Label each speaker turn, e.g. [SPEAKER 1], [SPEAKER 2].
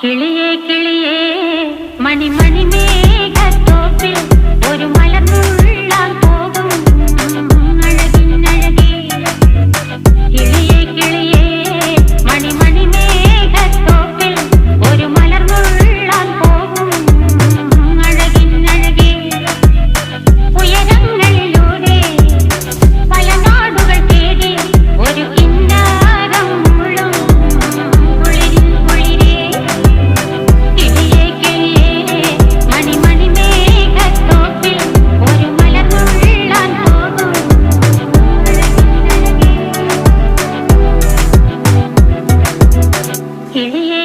[SPEAKER 1] കിളിയേ കിളിയേ മണിമണി മേഘത്തോപ്പിൽ ഒരു മലർന്നുള്ളാൻ പോകും അഴകിനഴകേ. കിളിയേ കിളിയേ മണിമണി മേഘത്തോപ്പിൽ ഒരു മലർന്നുള്ളാൻ പോകും അഴകിനഴകേ. ഉയരങ്ങളിലൂടെ പല നാടുകൾ തേടി ഒരു കിന്നാരം മുഴും കുളിരിൽ കുളിരേ. കിളിയേ കിളിയേ മണിമണി മേഘത്തോപ്പിൽ ഒരു മലർന്നുള്ളാൻ പോകും അഴകിനഴകേ. കിളിയേ